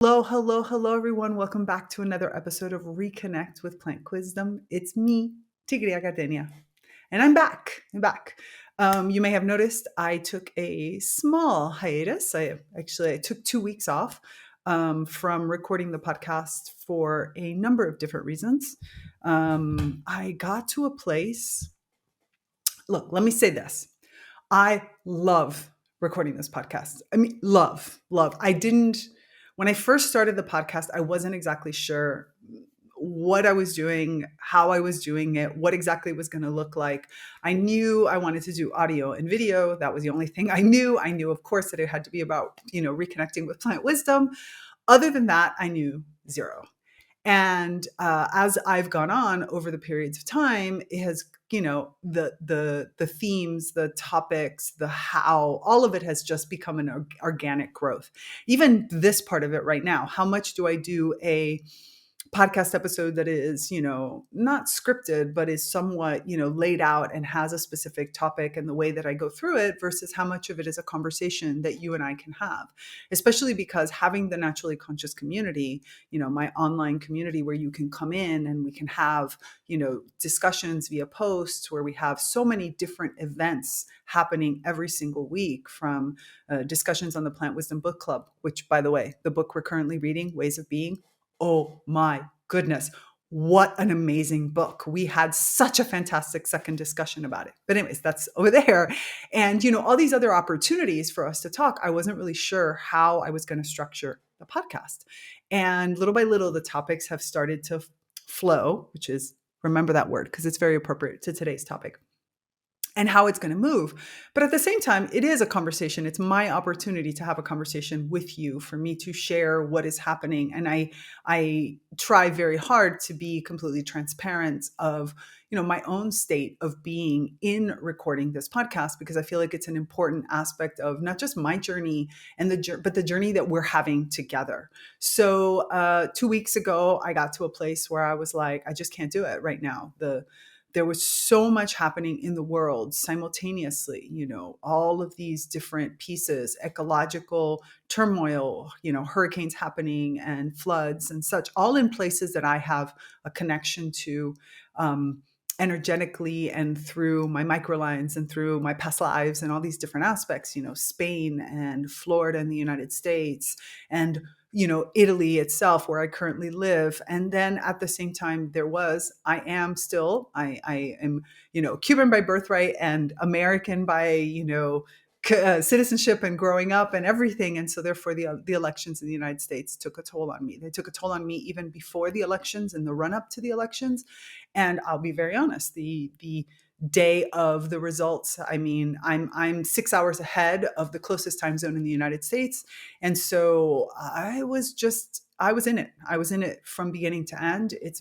Hello, hello, hello, everyone. Welcome back to another episode of ReConnect with Plant Wisdom. It's me, Tigria Gardenia, and I'm back. You may have noticed I took a small hiatus. I took 2 weeks off from recording the podcast for a number of different reasons. I got to a place. Look, let me say this. I love recording this podcast. I mean, love. When I first started the podcast, I wasn't exactly sure what I was doing, how I was doing it, what exactly it was going to look like. I knew I wanted to do audio and video. That was the only thing I knew. I knew, of course, that it had to be about, reconnecting with plant wisdom. Other than that, I knew zero. And as I've gone on over the periods of time, it has, the themes, the topics, the how, all of it has just become an organic growth. Even this part of it right now, how much do I do a podcast episode that is, not scripted, but is somewhat, laid out and has a specific topic and the way that I go through it versus how much of it is a conversation that you and I can have, especially because having the naturally conscious community, my online community where you can come in and we can have, discussions via posts where we have so many different events happening every single week, from discussions on the Plant Wisdom Book Club, which, by the way, the book we're currently reading, Ways of Being, oh my goodness, what an amazing book. We had such a fantastic second discussion about it. But anyways, that's over there. And, all these other opportunities for us to talk, I wasn't really sure how I was going to structure the podcast. And little by little, the topics have started to flow, which is, remember that word, because it's very appropriate to today's topic, and how it's going to move. But at the same time, it is a conversation. It's my opportunity to have a conversation with you, for me to share what is happening. And I try very hard to be completely transparent of, my own state of being in recording this podcast, because I feel like it's an important aspect of not just my journey but the journey that we're having together. So 2 weeks ago, I got to a place where I was like, I just can't do it right now. There was so much happening in the world simultaneously, all of these different pieces, ecological turmoil, hurricanes happening and floods and such, all in places that I have a connection to energetically and through my microlines and through my past lives and all these different aspects, Spain and Florida and the United States and Italy itself, where I currently live. And then at the same time, I am Cuban by birthright and American by, citizenship and growing up and everything. And so therefore the elections in the United States took a toll on me. They took a toll on me even before the elections and the run up to the elections. And I'll be very honest, the day of the results, I mean, I'm 6 hours ahead of the closest time zone in the United States. And so I was in it. I was in it from beginning to end. It's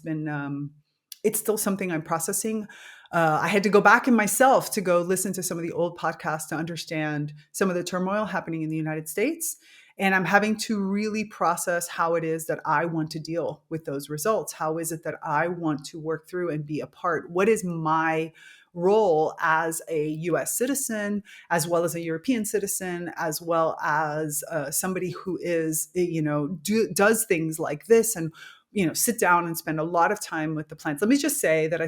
still something I'm processing. I had to go back in myself to go listen to some of the old podcasts to understand some of the turmoil happening in the United States. And I'm having to really process how it is that I want to deal with those results. How is it that I want to work through and be a part? What is my role as a US citizen, as well as a European citizen, as well as somebody who is, does things like this and, sit down and spend a lot of time with the plants. Let me just say that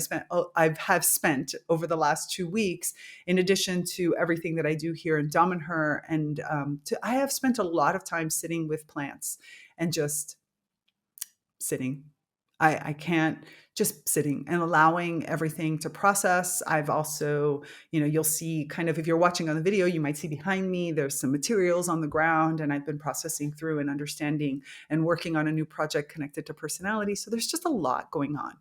I have spent over the last 2 weeks, in addition to everything that I do here in Damanhur, and I have spent a lot of time sitting with plants and just sitting. I can't, just sitting and allowing everything to process. I've also, you'll see kind of, if you're watching on the video, you might see behind me, there's some materials on the ground, and I've been processing through and understanding and working on a new project connected to personality. So there's just a lot going on.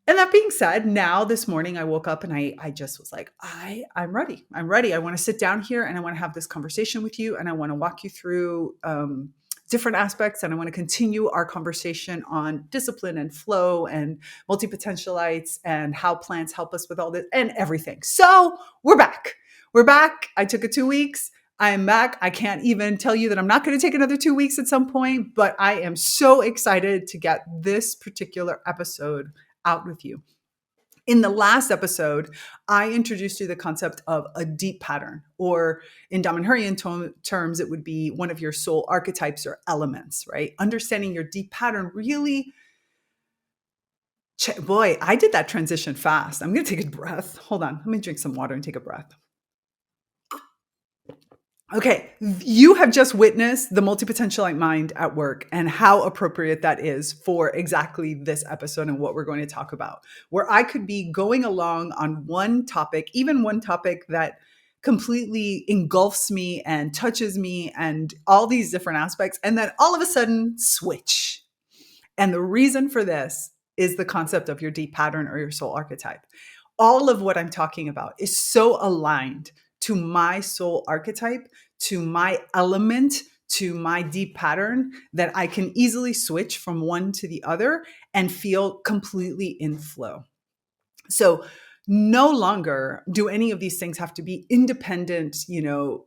And that being said, now this morning I woke up and I just was like, I'm ready. I'm ready. I want to sit down here and I want to have this conversation with you, and I want to walk you through different aspects, and I want to continue our conversation on discipline and flow and multipotentialites and how plants help us with all this and everything. So we're back. I took 2 weeks. I am back. I can't even tell you that I'm not going to take another 2 weeks at some point, but I am so excited to get this particular episode out with you. In the last episode, I introduced you the concept of a deep pattern, or in Damanhurian terms, it would be one of your soul archetypes or elements, right? Understanding your deep pattern really, boy, I did that transition fast. I'm going to take a breath. Hold on. Let me drink some water and take a breath. Okay, you have just witnessed the multipotentialite mind at work and how appropriate that is for exactly this episode and what we're going to talk about. Where I could be going along on one topic, even one topic that completely engulfs me and touches me and all these different aspects, and then all of a sudden switch. And the reason for this is the concept of your deep pattern or your soul archetype. All of what I'm talking about is so aligned to my soul archetype, to my element, to my deep pattern that I can easily switch from one to the other and feel completely in flow. So no longer do any of these things have to be independent,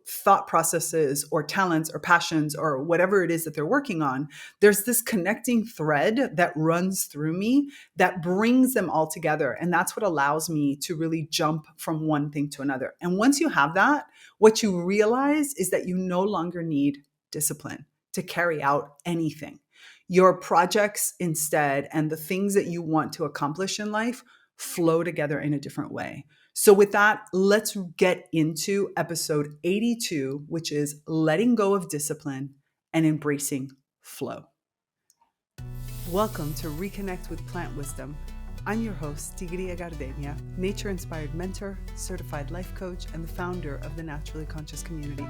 thought processes or talents or passions or whatever it is that they're working on. There's this connecting thread that runs through me that brings them all together. And that's what allows me to really jump from one thing to another. And once you have that, what you realize is that you no longer need discipline to carry out anything. Your projects instead, and the things that you want to accomplish in life, flow together in a different way. So with that, let's get into episode 82, which is letting go of discipline and embracing flow. Welcome to ReConnect with Plant Wisdom. I'm your host, Tigria Gardenia, nature-inspired mentor, certified life coach, and the founder of the Naturally Conscious community.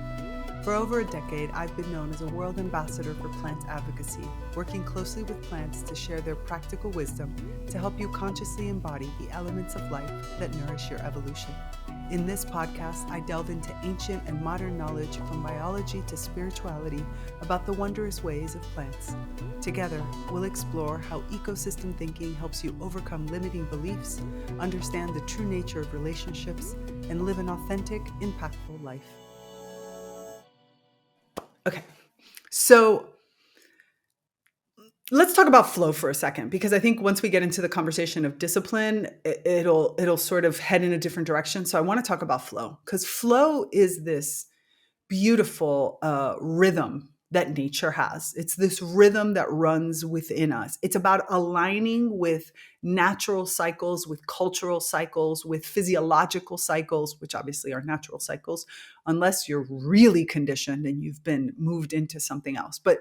For over a decade, I've been known as a world ambassador for plant advocacy, working closely with plants to share their practical wisdom to help you consciously embody the elements of life that nourish your evolution. In this podcast, I delve into ancient and modern knowledge from biology to spirituality about the wondrous ways of plants. Together, we'll explore how ecosystem thinking helps you overcome limiting beliefs, understand the true nature of relationships, and live an authentic, impactful life. Okay, so let's talk about flow for a second, because I think once we get into the conversation of discipline, it'll sort of head in a different direction. So I want to talk about flow, because flow is this beautiful rhythm that nature has. It's this rhythm that runs within us. It's about aligning with natural cycles, with cultural cycles, with physiological cycles, which obviously are natural cycles, unless you're really conditioned and you've been moved into something else. But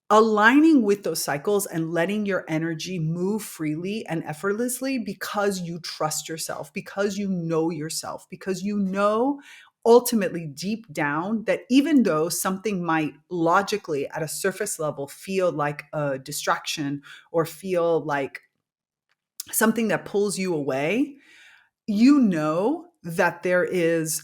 aligning with those cycles and letting your energy move freely and effortlessly because you trust yourself, because you know yourself, because you know ultimately deep down that even though something might logically at a surface level feel like a distraction or feel like something that pulls you away, you know that there is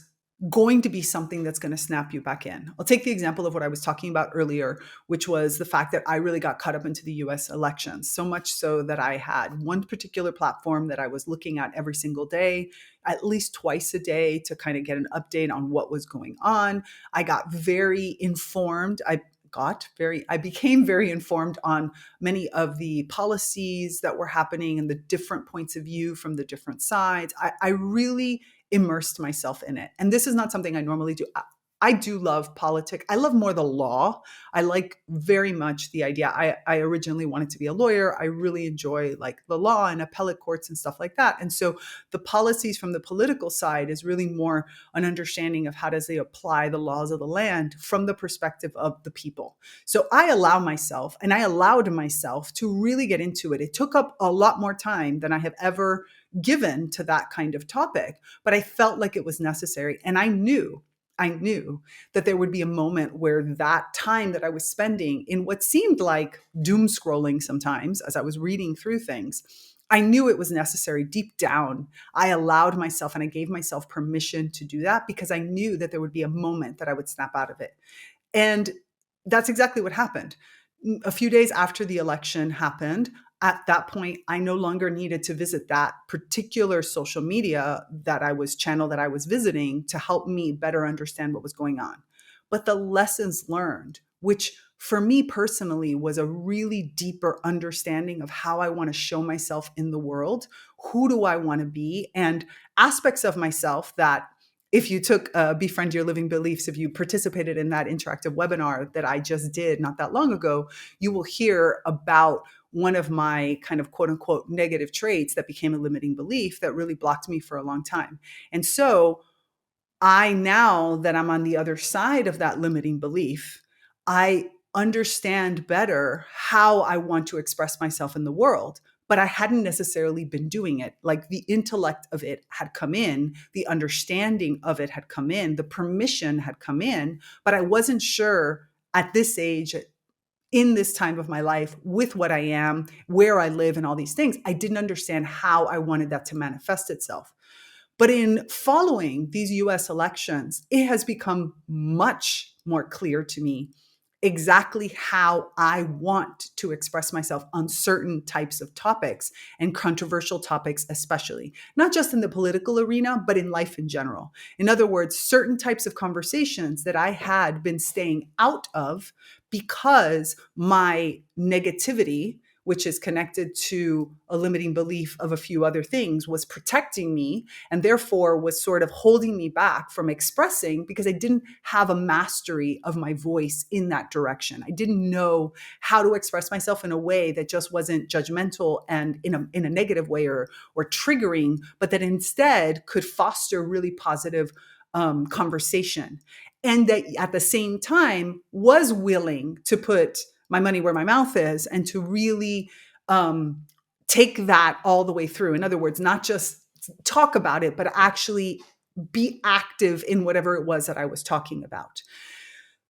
going to be something that's going to snap you back in. I'll take the example of what I was talking about earlier, which was the fact that I really got caught up into the US elections, so much so that I had one particular platform that I was looking at every single day, at least twice a day, to kind of get an update on what was going on. I got very informed. I became very informed on many of the policies that were happening and the different points of view from the different sides. I really immersed myself in it. And this is not something I normally do. I do love politics. I love more the law. I like very much the idea. I originally wanted to be a lawyer. I really enjoy like the law and appellate courts and stuff like that. And so the policies from the political side is really more an understanding of how does they apply the laws of the land from the perspective of the people. So I allowed myself to really get into it. It took up a lot more time than I have ever given to that kind of topic, but I felt like it was necessary. And I knew that there would be a moment where that time that I was spending in what seemed like doom scrolling sometimes as I was reading through things, I knew it was necessary. Deep down, I allowed myself and I gave myself permission to do that because I knew that there would be a moment that I would snap out of it. And that's exactly what happened. A few days after the election happened, at that point, I no longer needed to visit that particular social media channel that I was visiting to help me better understand what was going on. But the lessons learned, which for me personally was a really deeper understanding of how I want to show myself in the world. Who do I want to be? And aspects of myself that, if you took Befriend Your Living Beliefs, if you participated in that interactive webinar that I just did not that long ago, you will hear about one of my kind of quote unquote negative traits that became a limiting belief that really blocked me for a long time. And so now that I'm on the other side of that limiting belief, I understand better how I want to express myself in the world. But I hadn't necessarily been doing it. Like, the intellect of it had come in, the understanding of it had come in, the permission had come in, but I wasn't sure at this age, in this time of my life, with what I am, where I live, and all these things. I didn't understand how I wanted that to manifest itself. But in following these US elections, it has become much more clear to me exactly how I want to express myself on certain types of topics, and controversial topics, especially, not just in the political arena, but in life in general. In other words, certain types of conversations that I had been staying out of because my negativity, which is connected to a limiting belief of a few other things, was protecting me, and therefore was sort of holding me back from expressing, because I didn't have a mastery of my voice in that direction. I didn't know how to express myself in a way that just wasn't judgmental and in a negative way or triggering, but that instead could foster really positive conversation. And that at the same time was willing to put my money where my mouth is, and to really take that all the way through. In other words, not just talk about it, but actually be active in whatever it was that I was talking about.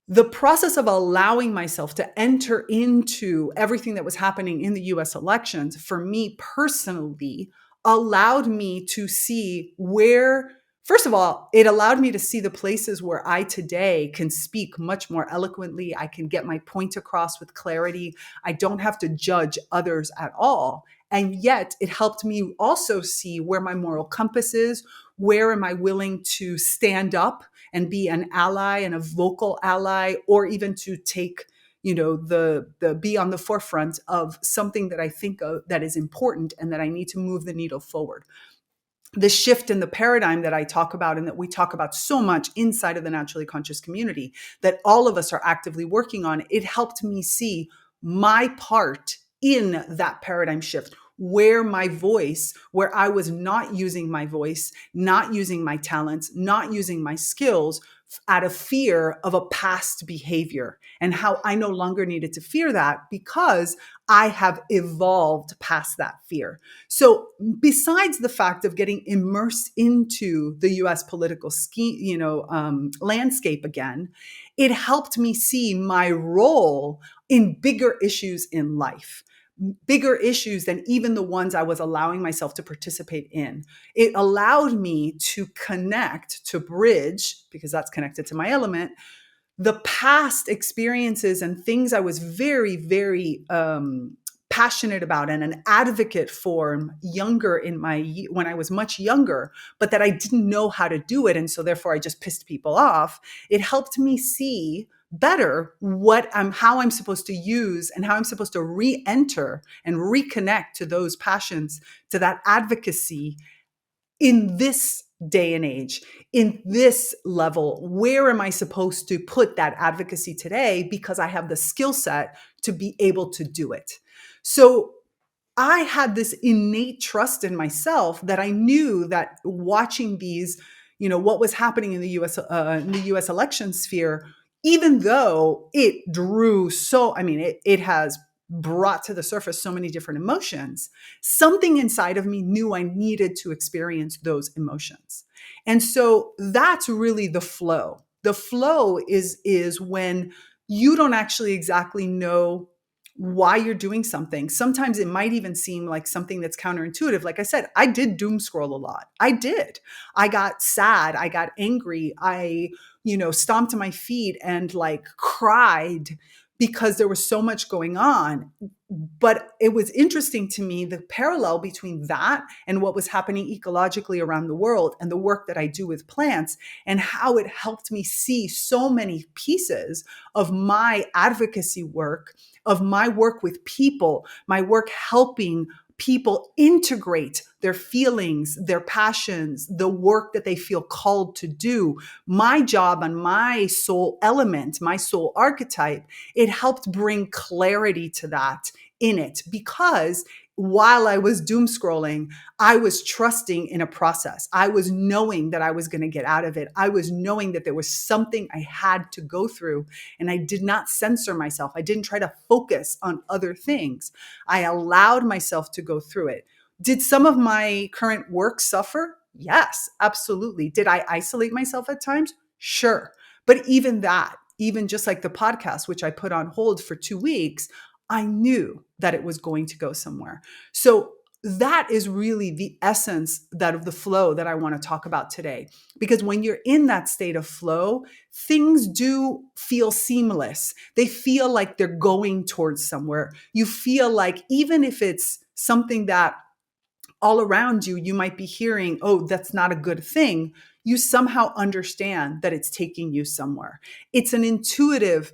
The process of allowing myself to enter into everything that was happening in the US elections, for me personally, allowed me to see where, first of all, it allowed me to see the places where I today can speak much more eloquently. I can get my point across with clarity. I don't have to judge others at all. And yet it helped me also see where my moral compass is. Where am I willing to stand up and be an ally and a vocal ally, or even to take, the be on the forefront of something that I think of that is important and that I need to move the needle forward. The shift in the paradigm that I talk about, and that we talk about so much inside of the naturally conscious community, that all of us are actively working on, it helped me see my part in that paradigm shift, where my voice, where I was not using my voice, not using my talents, not using my skills out of fear of a past behavior, and how I no longer needed to fear that because I have evolved past that fear. So besides the fact of getting immersed into the US political landscape again, it helped me see my role in bigger issues in life. Bigger issues than even the ones I was allowing myself to participate in. It allowed me to connect, to bridge, because that's connected to my element, the past experiences and things I was very, very passionate about and an advocate for when I was much younger, but that I didn't know how to do it. And so therefore I just pissed people off. It helped me see better how I'm supposed to use and how I'm supposed to re-enter and reconnect to those passions, to that advocacy in this day and age, in this level. Where am I supposed to put that advocacy today? Because I have the skill set to be able to do it. So I had this innate trust in myself that I knew that watching these, what was happening in the US election sphere, even though it drew it has brought to the surface so many different emotions, something inside of me knew I needed to experience those emotions. And so that's really the flow. The flow is when you don't actually exactly know why you're doing something. Sometimes it might even seem like something that's counterintuitive. Like I said, I did doom scroll a lot. I did. I got sad. I got angry. I, stomped to my feet and cried because there was so much going on. But it was interesting to me, the parallel between that and what was happening ecologically around the world and the work that I do with plants, and how it helped me see so many pieces of my advocacy work, of my work with people, my work helping people integrate their feelings, their passions, the work that they feel called to do. My job and my soul element, my soul archetype, it helped bring clarity to that in it, because while I was doom scrolling, I was trusting in a process. I was knowing that I was going to get out of it. I was knowing that there was something I had to go through, and I did not censor myself. I didn't try to focus on other things. I allowed myself to go through it. Did some of my current work suffer? Yes, absolutely. Did I isolate myself at times? Sure. But even that, even just like the podcast, which I put on hold for 2 weeks, I knew that it was going to go somewhere. So that is really the essence that of the flow that I want to talk about today. Because when you're in that state of flow, things do feel seamless. They feel like they're going towards somewhere. You feel like even if it's something that all around you, you might be hearing, oh, that's not a good thing, you somehow understand that it's taking you somewhere. It's an intuitive,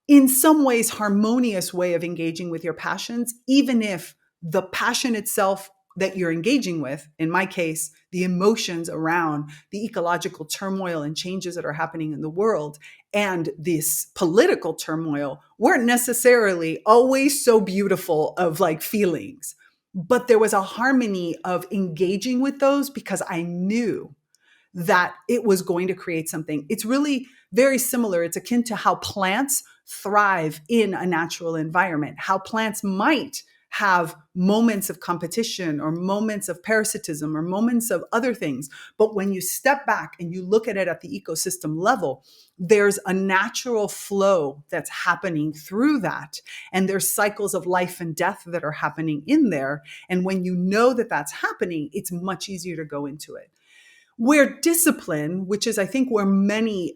in some ways harmonious way of engaging with your passions, even if the passion itself that you're engaging with, in my case, the emotions around the ecological turmoil and changes that are happening in the world and this political turmoil, weren't necessarily always so beautiful of like feelings. But there was a harmony of engaging with those because I knew that it was going to create something. It's really very similar. It's akin to how plants thrive in a natural environment, how plants might have moments of competition or moments of parasitism or moments of other things. But when you step back and you look at it at the ecosystem level, there's a natural flow that's happening through that. And there's cycles of life and death that are happening in there. And when you know that that's happening, it's much easier to go into it. Where discipline, which is I think where many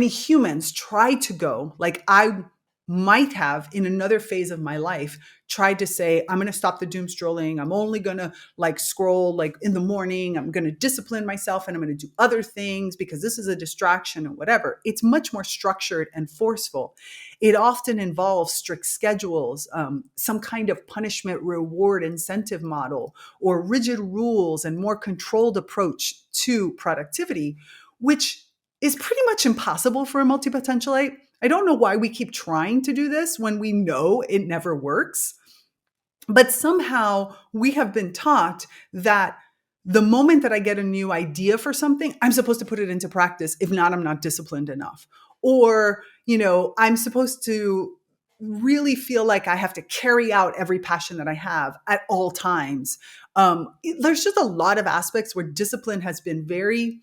humans try to go, like I might have in another phase of my life tried to say, I'm going to stop the doom scrolling. I'm only going to like scroll like in the morning. I'm going to discipline myself and I'm going to do other things because this is a distraction or whatever. It's much more structured and forceful. It often involves strict schedules, some kind of punishment, reward, incentive model, or rigid rules and more controlled approach to productivity, which is pretty much impossible for a multipotentialite. I don't know why we keep trying to do this when we know it never works. But somehow we have been taught that the moment that I get a new idea for something, I'm supposed to put it into practice. If not, I'm not disciplined enough. Or, I'm supposed to really feel like I have to carry out every passion that I have at all times. There's just a lot of aspects where discipline has been very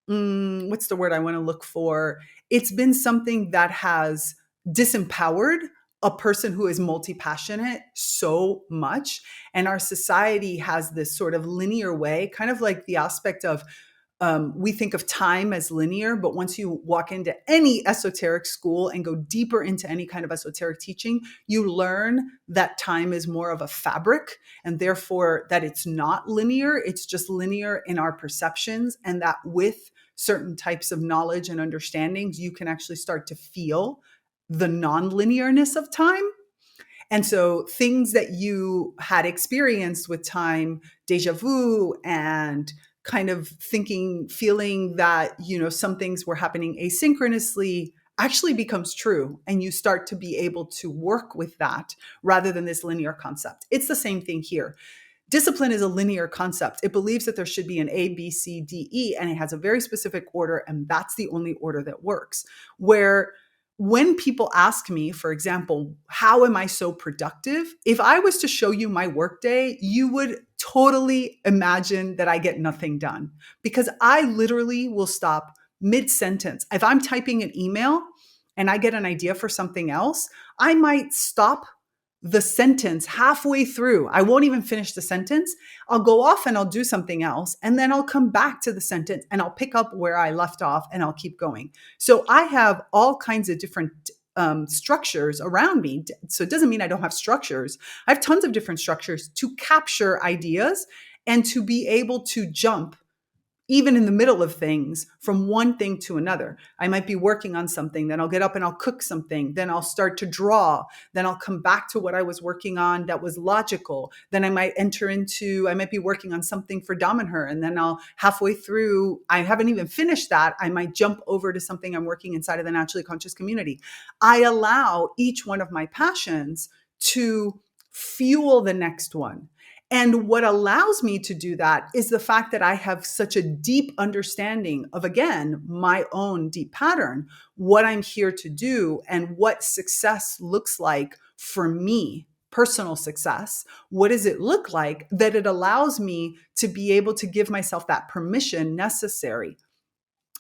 what's the word I want to look for? It's been something that has disempowered a person who is multi-passionate so much. And our society has this sort of linear way, kind of like the aspect of we think of time as linear, but once you walk into any esoteric school and go deeper into any kind of esoteric teaching, you learn that time is more of a fabric and therefore that it's not linear. It's just linear in our perceptions, and that with certain types of knowledge and understandings, you can actually start to feel the non-linearness of time. And so things that you had experienced with time, deja vu, and kind of feeling that, some things were happening asynchronously actually becomes true. And you start to be able to work with that rather than this linear concept. It's the same thing here. Discipline is a linear concept. It believes that there should be an A, B, C, D, E, and it has a very specific order, and that's the only order that works. Where when people ask me, for example, how am I so productive? If I was to show you my workday, you would totally imagine that I get nothing done, because I literally will stop mid-sentence. If I'm typing an email and I get an idea for something else, I might stop the sentence halfway through. I won't even finish the sentence. I'll go off and I'll do something else. And then I'll come back to the sentence and I'll pick up where I left off and I'll keep going. So I have all kinds of different structures around me. So it doesn't mean I don't have structures. I have tons of different structures to capture ideas and to be able to jump even in the middle of things from one thing to another. I might be working on something, then I'll get up and I'll cook something, then I'll start to draw, then I'll come back to what I was working on that was logical. Then I might I might be working on something for Dom and her, and then I'll halfway through, I haven't even finished that, I might jump over to something I'm working inside of the naturally conscious community. I allow each one of my passions to fuel the next one. And what allows me to do that is the fact that I have such a deep understanding of, again, my own deep pattern, what I'm here to do, and what success looks like for me, personal success. What does it look like that it allows me to be able to give myself that permission necessary?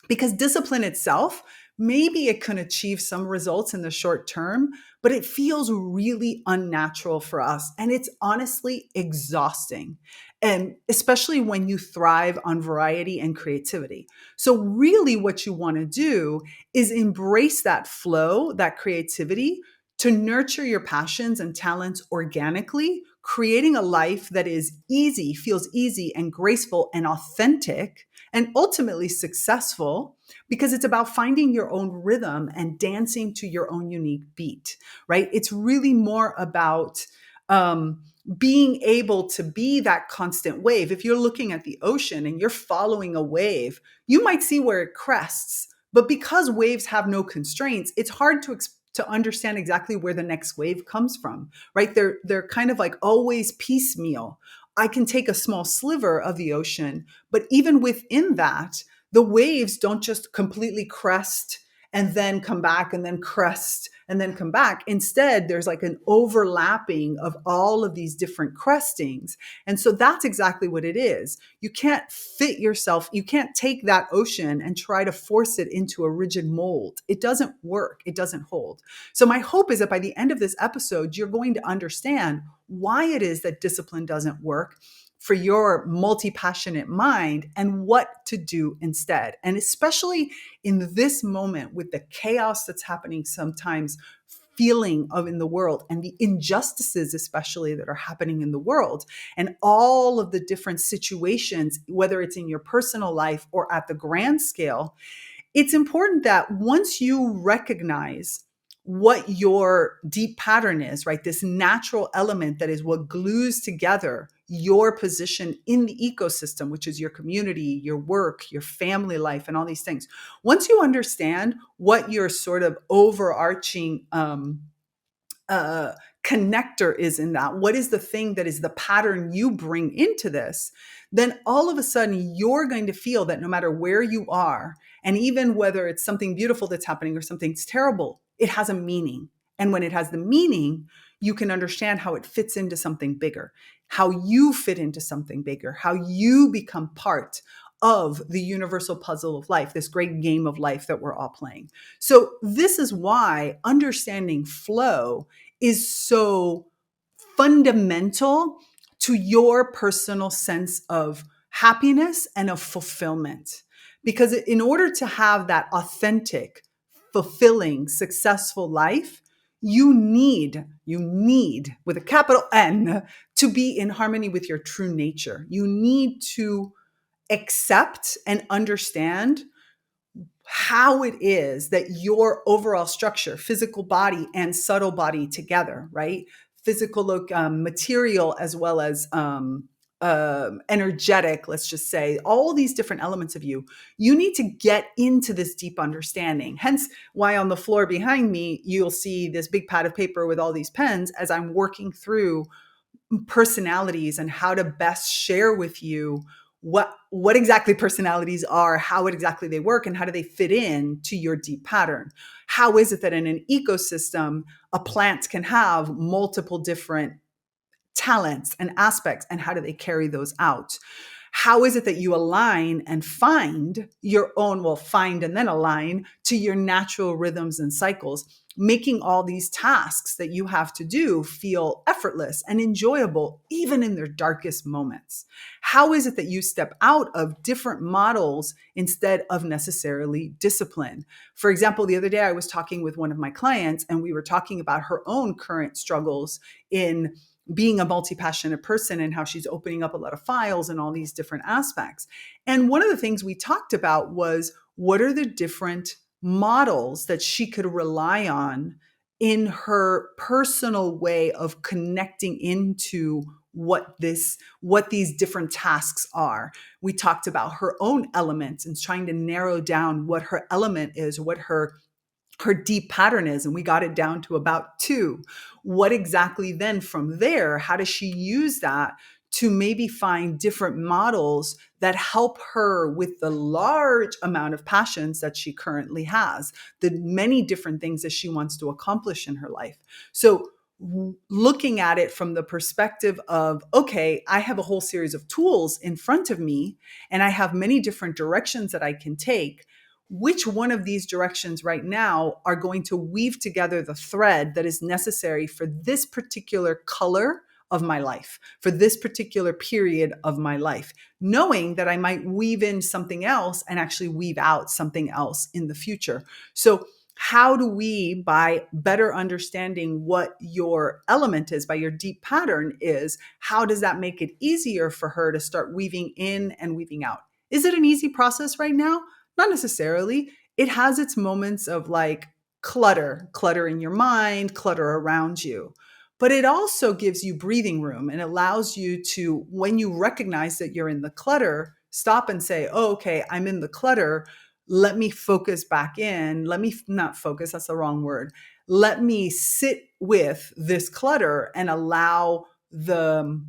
Because discipline itself, maybe it can achieve some results in the short term, but it feels really unnatural for us. And it's honestly exhausting. And especially when you thrive on variety and creativity. So really what you want to do is embrace that flow, that creativity, to nurture your passions and talents organically, creating a life that is easy, feels easy and graceful and authentic, and ultimately successful, because it's about finding your own rhythm and dancing to your own unique beat, right? It's really more about being able to be that constant wave. If you're looking at the ocean and you're following a wave, you might see where it crests, but because waves have no constraints, it's hard to understand exactly where the next wave comes from, right? They're kind of like always piecemeal. I can take a small sliver of the ocean, but even within that, the waves don't just completely crest and then come back and then crest and then come back. Instead, there's like an overlapping of all of these different crestings. And so that's exactly what it is. You can't fit yourself, you can't take that ocean and try to force it into a rigid mold. It doesn't work, it doesn't hold. So my hope is that by the end of this episode, you're going to understand why it is that discipline doesn't work for your multi-passionate mind and what to do instead. And especially in this moment with the chaos that's happening sometimes feeling of in the world and the injustices especially that are happening in the world and all of the different situations, whether it's in your personal life or at the grand scale, it's important that once you recognize what your deep pattern is, right? This natural element that is what glues together your position in the ecosystem, which is your community, your work, your family life, and all these things. Once you understand what your sort of overarching connector is in that, what is the thing that is the pattern you bring into this, then all of a sudden you're going to feel that no matter where you are, and even whether it's something beautiful that's happening or something's terrible, it has a meaning. And when it has the meaning, you can understand how it fits into something bigger, how you fit into something bigger, how you become part of the universal puzzle of life, this great game of life that we're all playing. So this is why understanding flow is so fundamental to your personal sense of happiness and of fulfillment. Because in order to have that authentic, fulfilling, successful life, you need with a capital N to be in harmony with your true nature. You need to accept and understand how it is that your overall structure, physical body and subtle body together, right? Physical material as well as energetic, let's just say, all these different elements of you, you need to get into this deep understanding. Hence why on the floor behind me, you'll see this big pad of paper with all these pens as I'm working through personalities and how to best share with you what exactly personalities are, how exactly they work, and how do they fit in to your deep pattern. How is it that in an ecosystem, a plant can have multiple different talents and aspects, and how do they carry those out? How is it that you align and find your own, find and then align to your natural rhythms and cycles? making all these tasks that you have to do feel effortless and enjoyable, even in their darkest moments? How is it that you step out of different models instead of necessarily discipline? For example, the other day I was talking with one of my clients, and we were talking about her own current struggles in being a multi-passionate person and how she's opening up a lot of files and all these different aspects. And one of the things we talked about was, what are the different models that she could rely on in her personal way of connecting into what these different tasks are. We talked about her own elements and trying to narrow down what her element is, what her deep pattern is, and we got it down to about 2. What exactly then from there, how does she use that to maybe find different models that help her with the large amount of passions that she currently has, the many different things that she wants to accomplish in her life? So looking at it from the perspective of, okay, I have a whole series of tools in front of me, and I have many different directions that I can take. Which one of these directions right now are going to weave together the thread that is necessary for this particular color of my life, for this particular period of my life, knowing that I might weave in something else and actually weave out something else in the future. So how do we, by better understanding what your element is, by your deep pattern is, how does that make it easier for her to start weaving in and weaving out? Is it an easy process right now? Not necessarily. It has its moments of like clutter in your mind, clutter around you. But it also gives you breathing room and allows you to, when you recognize that you're in the clutter, stop and say, oh, okay, I'm in the clutter. Let me focus back in. Let me not focus, that's the wrong word. Let me sit with this clutter and allow the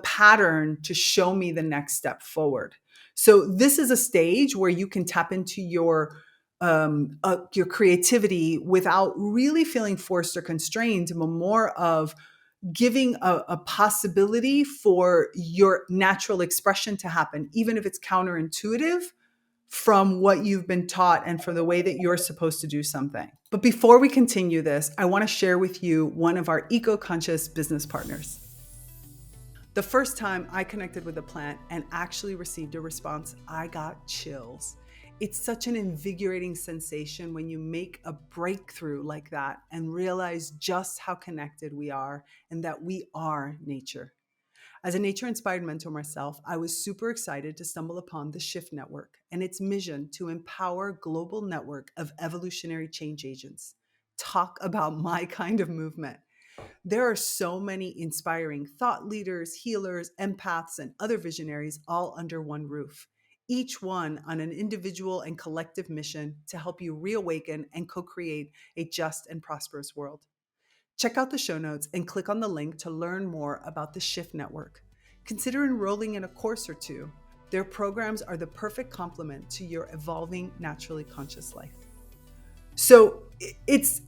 pattern to show me the next step forward. So this is a stage where you can tap into your creativity without really feeling forced or constrained, but more of giving a possibility for your natural expression to happen, even if it's counterintuitive from what you've been taught and from the way that you're supposed to do something. But before we continue this, I want to share with you one of our eco-conscious business partners. The first time I connected with a plant and actually received a response, I got chills. It's such an invigorating sensation when you make a breakthrough like that and realize just how connected we are and that we are nature. As a nature-inspired mentor myself, I was super excited to stumble upon the Shift Network and its mission to empower a global network of evolutionary change agents. Talk about my kind of movement. There are so many inspiring thought leaders, healers, empaths, and other visionaries all under one roof, each one on an individual and collective mission to help you reawaken and co-create a just and prosperous world. Check out the show notes and click on the link to learn more about the Shift Network. Consider enrolling in a course or two. Their programs are the perfect complement to your evolving naturally conscious life. So it's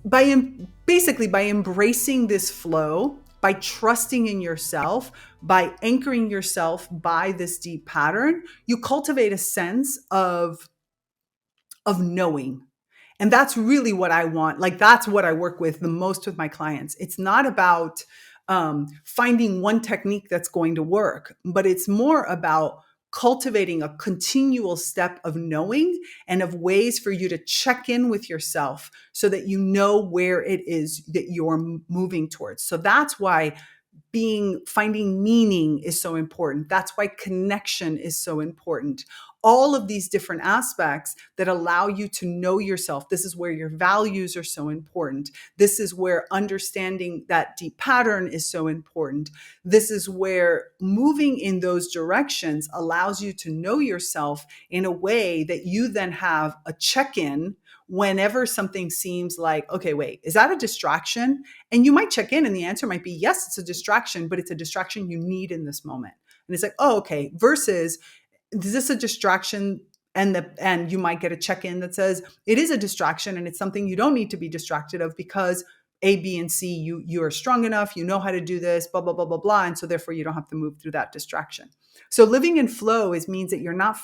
basically by embracing this flow, by trusting in yourself, by anchoring yourself by this deep pattern, you cultivate a sense of knowing. And that's really what I want. Like, that's what I work with the most with my clients. It's not about finding one technique that's going to work, but it's more about cultivating a continual step of knowing and of ways for you to check in with yourself so that you know where it is that you're moving towards. So that's why finding meaning is so important. That's why connection is so important. All of these different aspects that allow you to know yourself. This is where your values are so important. This is where understanding that deep pattern is so important. This is where moving in those directions allows you to know yourself in a way that you then have a check-in whenever something seems like, okay, wait, is that a distraction? And you might check in and the answer might be, yes, it's a distraction, but it's a distraction you need in this moment. And it's like, oh, okay, versus, is this a distraction? And you might get a check-in that says, it is a distraction and it's something you don't need to be distracted of because A, B, and C, you are strong enough, you know how to do this, blah, blah, blah, blah, blah. And so therefore you don't have to move through that distraction. So living in flow means that you're not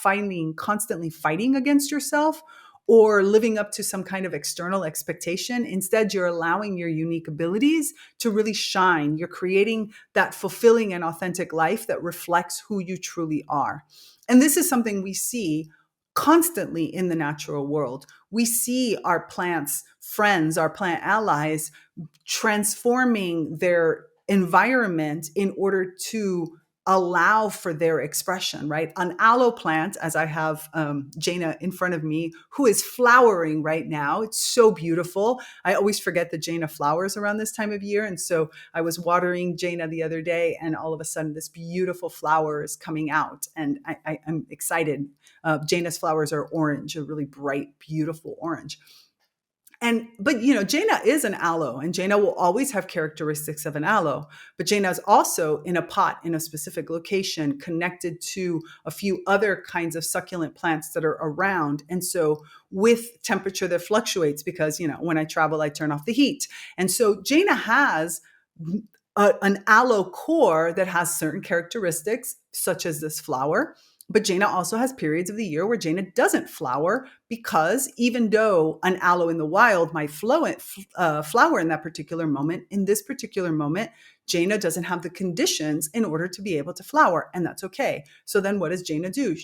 constantly fighting against yourself or living up to some kind of external expectation. Instead, you're allowing your unique abilities to really shine. You're creating that fulfilling and authentic life that reflects who you truly are. And this is something we see constantly in the natural world. We see our plants friends, our plant allies, transforming their environment in order to allow for their expression, right? An aloe plant, as I have Jaina in front of me, who is flowering right now. It's so beautiful. I always forget that Jaina flowers around this time of year. And so I was watering Jaina the other day, and all of a sudden this beautiful flower is coming out. And I'm excited. Jaina's flowers are orange, a really bright, beautiful orange. But Jaina is an aloe, and Jaina will always have characteristics of an aloe. But Jaina is also in a pot in a specific location, connected to a few other kinds of succulent plants that are around. And so with temperature that fluctuates, because when I travel, I turn off the heat. And so Jaina has an aloe core that has certain characteristics, such as this flower. But Jaina also has periods of the year where Jaina doesn't flower, because even though an aloe in the wild might flower in that particular moment, in this particular moment, Jaina doesn't have the conditions in order to be able to flower, and that's okay. So then what does Jaina do?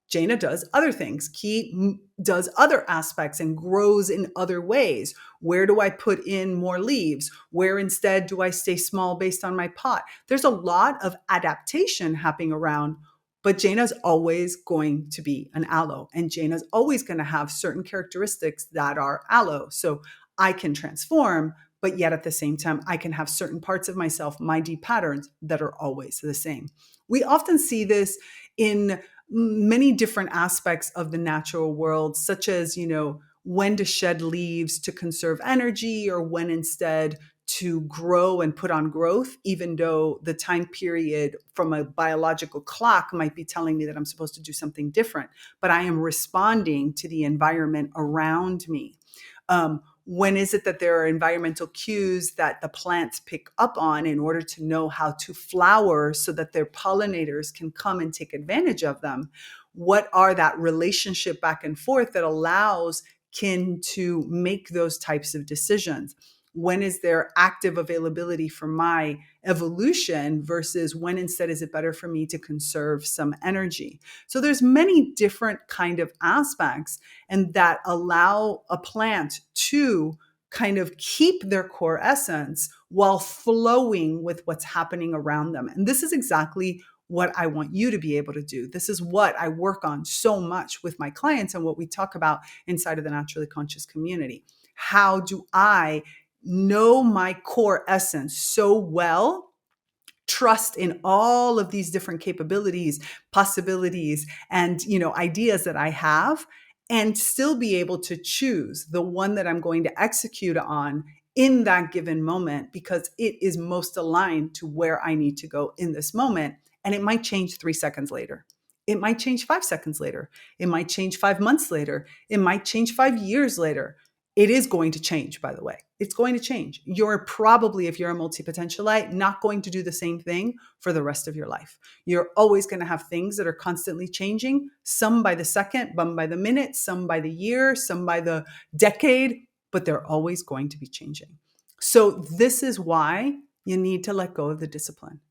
Jaina does other things. He does other aspects and grows in other ways. Where do I put in more leaves? Where instead do I stay small based on my pot? There's a lot of adaptation happening around. But Jaina's always going to be an aloe, and Jaina's always going to have certain characteristics that are aloe. So I can transform, but yet at the same time, I can have certain parts of myself, my deep patterns, that are always the same. We often see this in many different aspects of the natural world, such as, when to shed leaves to conserve energy, or when instead to grow and put on growth, even though the time period from a biological clock might be telling me that I'm supposed to do something different, but I am responding to the environment around me. When is it that there are environmental cues that the plants pick up on in order to know how to flower so that their pollinators can come and take advantage of them? What are that relationship back and forth that allows kin to make those types of decisions? When is there active availability for my evolution versus when instead is it better for me to conserve some energy? So there's many different kind of aspects, and that allow a plant to kind of keep their core essence while flowing with what's happening around them. And this is exactly what I want you to be able to do. This is what I work on so much with my clients, and what we talk about inside of the Naturally Conscious community. How do I know my core essence so well, trust in all of these different capabilities, possibilities, and ideas that I have, and still be able to choose the one that I'm going to execute on in that given moment, because it is most aligned to where I need to go in this moment. And it might change 3 seconds later. It might change 5 seconds later. It might change 5 months later. It might change 5 years later. It is going to change, by the way. It's going to change. You're probably, if you're a multipotentialite, not going to do the same thing for the rest of your life. You're always going to have things that are constantly changing, some by the second, some by the minute, some by the year, some by the decade, but they're always going to be changing. So this is why you need to let go of the discipline.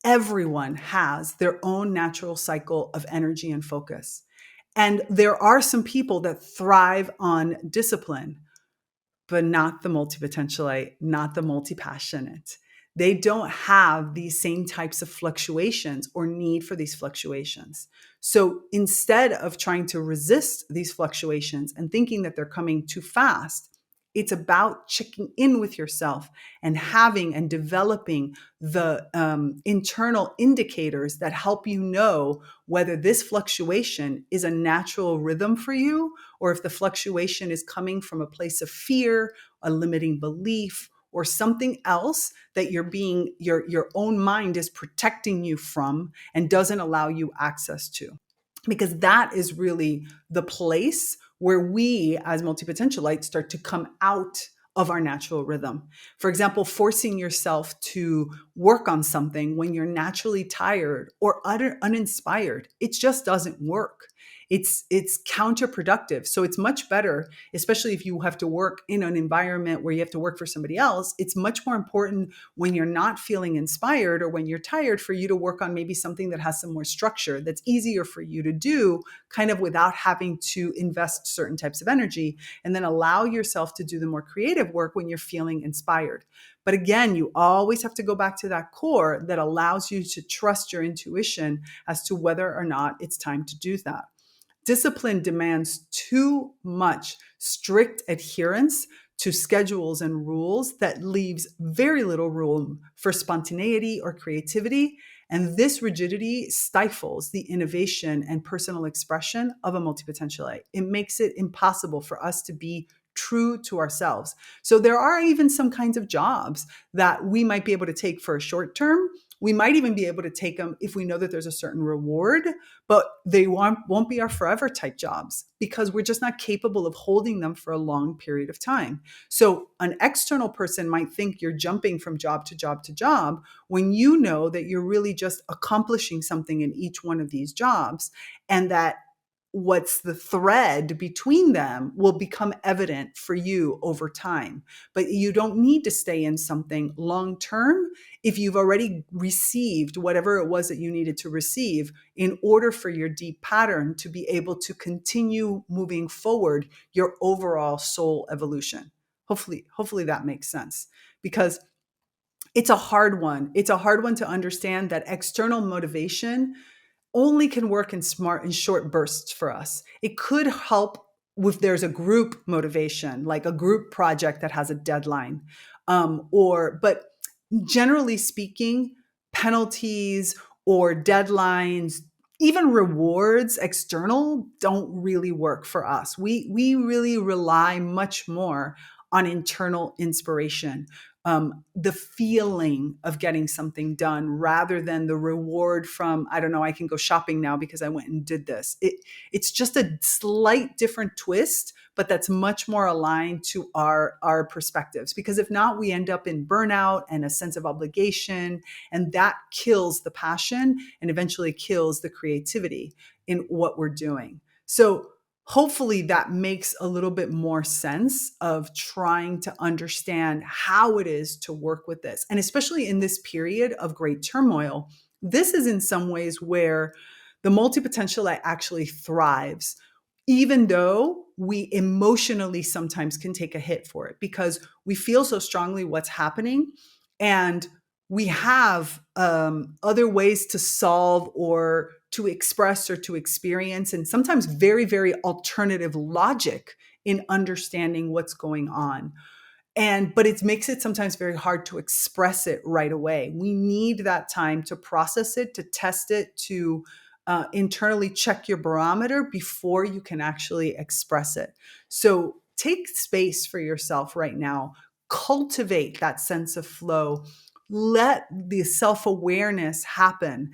Everyone has their own natural cycle of energy and focus. And there are some people that thrive on discipline, but not the multipotentialite, not the multi-passionate. They don't have these same types of fluctuations or need for these fluctuations. So instead of trying to resist these fluctuations and thinking that they're coming too fast, it's about checking in with yourself and having and developing the internal indicators that help you know whether this fluctuation is a natural rhythm for you, or if the fluctuation is coming from a place of fear, a limiting belief, or something else that your own mind is protecting you from and doesn't allow you access to. Because that is really the place where we as multipotentialites start to come out of our natural rhythm. For example, forcing yourself to work on something when you're naturally tired or uninspired, it just doesn't work. it's counterproductive. So it's much better, especially if you have to work in an environment where you have to work for somebody else. It's much more important when you're not feeling inspired or when you're tired for you to work on maybe something that has some more structure, that's easier for you to do, kind of without having to invest certain types of energy, and then allow yourself to do the more creative work when you're feeling inspired. But again, you always have to go back to that core that allows you to trust your intuition as to whether or not it's time to do that. Discipline demands too much strict adherence to schedules and rules that leaves very little room for spontaneity or creativity. And this rigidity stifles the innovation and personal expression of a multipotentialite. It makes it impossible for us to be true to ourselves. So there are even some kinds of jobs that we might be able to take for a short term. We might even be able to take them if we know that there's a certain reward, but they won't be our forever type jobs because we're just not capable of holding them for a long period of time. So an external person might think you're jumping from job to job to job when you know that you're really just accomplishing something in each one of these jobs, and that what's the thread between them will become evident for you over time. But you don't need to stay in something long term if you've already received whatever it was that you needed to receive in order for your deep pattern to be able to continue moving forward your overall soul evolution. Hopefully that makes sense, because it's a hard one. It's a hard one to understand that external motivation only can work in short bursts for us. It could help if there's a group motivation, like a group project that has a deadline, but generally speaking, penalties or deadlines, even rewards, external, don't really work for us. We really rely much more on internal inspiration, the feeling of getting something done rather than the reward from, I don't know, I can go shopping now because I went and did this. It's just a slight different twist, but that's much more aligned to our perspectives. Because if not, we end up in burnout and a sense of obligation, and that kills the passion and eventually kills the creativity in what we're doing. So hopefully that makes a little bit more sense of trying to understand how it is to work with this. And especially in this period of great turmoil, this is in some ways where the multipotentialite actually thrives, even though we emotionally sometimes can take a hit for it because we feel so strongly what's happening, and we have other ways to solve or to express or to experience, and sometimes very, very alternative logic in understanding what's going on. But it makes it sometimes very hard to express it right away. We need that time to process it, to test it, to internally check your barometer before you can actually express it. So take space for yourself right now. Cultivate that sense of flow. Let the self-awareness happen.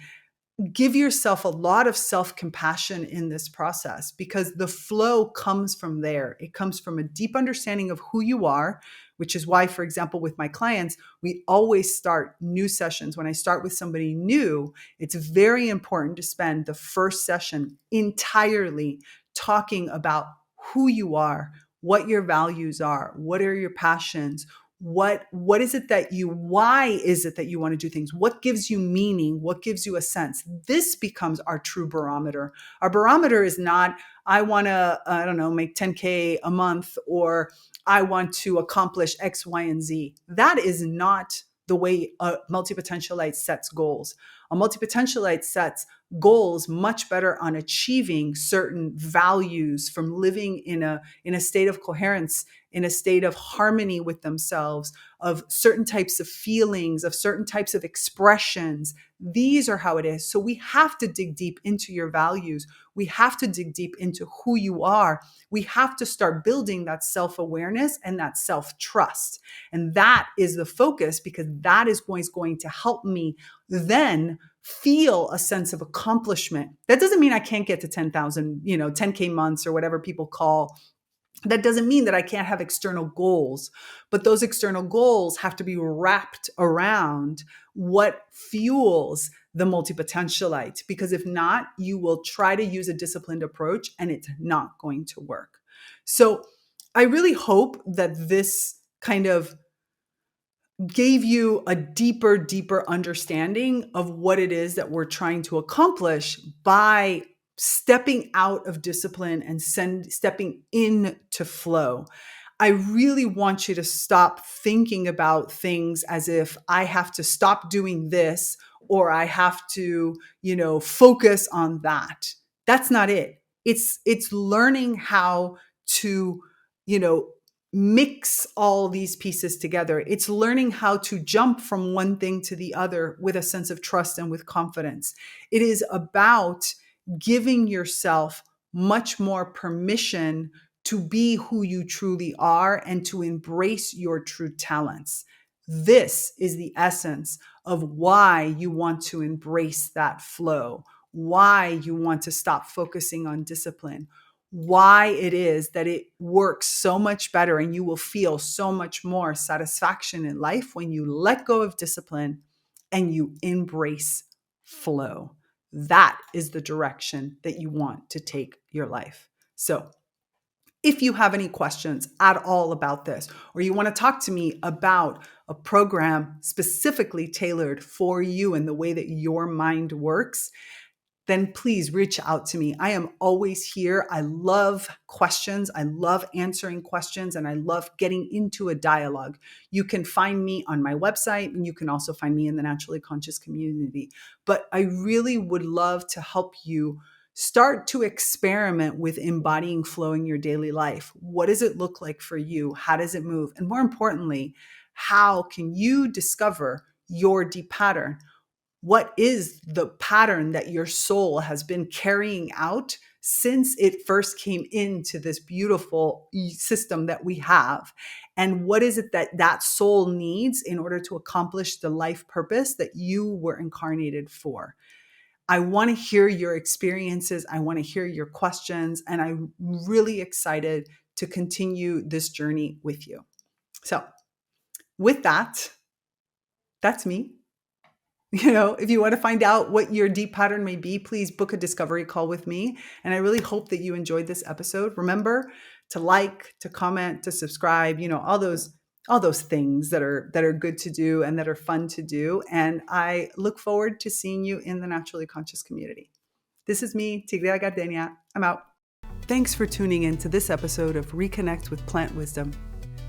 Give yourself a lot of self-compassion in this process, because the flow comes from there. It comes from a deep understanding of who you are, which is why, for example, with my clients, we always start new sessions. When I start with somebody new, it's very important to spend the first session entirely talking about who you are, what your values are, what are your passions, what is it that why is it that you want to do things? What gives you meaning? What gives you a sense? This becomes our true barometer. Our barometer is not, I want to, I don't know, make 10K a month, or I want to accomplish X, Y, and Z. That is not the way a multipotentialite sets goals. A multipotentialite sets goals much better on achieving certain values from living in a state of coherence, in a state of harmony with themselves, of certain types of feelings, of certain types of expressions. These are how it is. So we have to dig deep into your values. We have to dig deep into who you are. We have to start building that self-awareness and that self-trust. And that is the focus, because that is going to help me then feel a sense of accomplishment. That doesn't mean I can't get to 10,000, 10K months or whatever people call. That doesn't mean that I can't have external goals, but those external goals have to be wrapped around what fuels the multipotentialite, because if not, you will try to use a disciplined approach and it's not going to work. So I really hope that this kind of gave you a deeper understanding of what it is that we're trying to accomplish by stepping out of discipline and stepping into flow. I really want you to stop thinking about things as if I have to stop doing this or I have to, focus on that. That's not it. It's learning how to, mix all these pieces together. It's learning how to jump from one thing to the other with a sense of trust and with confidence. It is about giving yourself much more permission to be who you truly are and to embrace your true talents. This is the essence of why you want to embrace that flow, why you want to stop focusing on discipline, why it is that it works so much better and you will feel so much more satisfaction in life when you let go of discipline and you embrace flow. That is the direction that you want to take your life. So if you have any questions at all about this, or you want to talk to me about a program specifically tailored for you and the way that your mind works, then please reach out to me. I am always here. I love questions. I love answering questions, and I love getting into a dialogue. You can find me on my website, and you can also find me in the Naturally Conscious community. But I really would love to help you start to experiment with embodying flow in your daily life. What does it look like for you? How does it move? And more importantly, how can you discover your deep pattern? What is the pattern that your soul has been carrying out since it first came into this beautiful system that we have? And what is it that soul needs in order to accomplish the life purpose that you were incarnated for? I want to hear your experiences. I want to hear your questions. And I'm really excited to continue this journey with you. So with that, that's me. If you want to find out what your deep pattern may be, please book a discovery call with me. And I really hope that you enjoyed this episode. Remember to like, to comment, to subscribe, all those things that are good to do and that are fun to do. And I look forward to seeing you in the Naturally Conscious community. This is me, Tigrea Gardenia. I'm out. Thanks for tuning in to this episode of ReConnect with Plant Wisdom.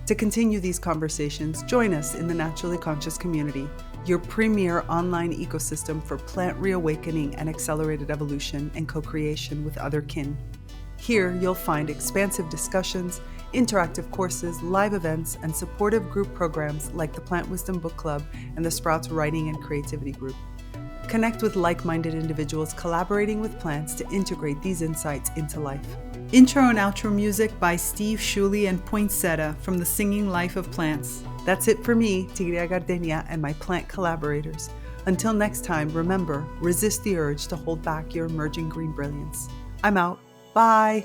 To continue these conversations, join us in the Naturally Conscious community, your premier online ecosystem for plant reawakening and accelerated evolution and co-creation with other kin. Here, you'll find expansive discussions, interactive courses, live events, and supportive group programs like the Plant Wisdom Book Club and the Sprouts Writing and Creativity Group. Connect with like-minded individuals collaborating with plants to integrate these insights into life. Intro and outro music by Steve Shuley and Poinsettia from The Singing Life of Plants. That's it for me, Tigrea Gardenia, and my plant collaborators. Until next time, remember, resist the urge to hold back your emerging green brilliance. I'm out. Bye.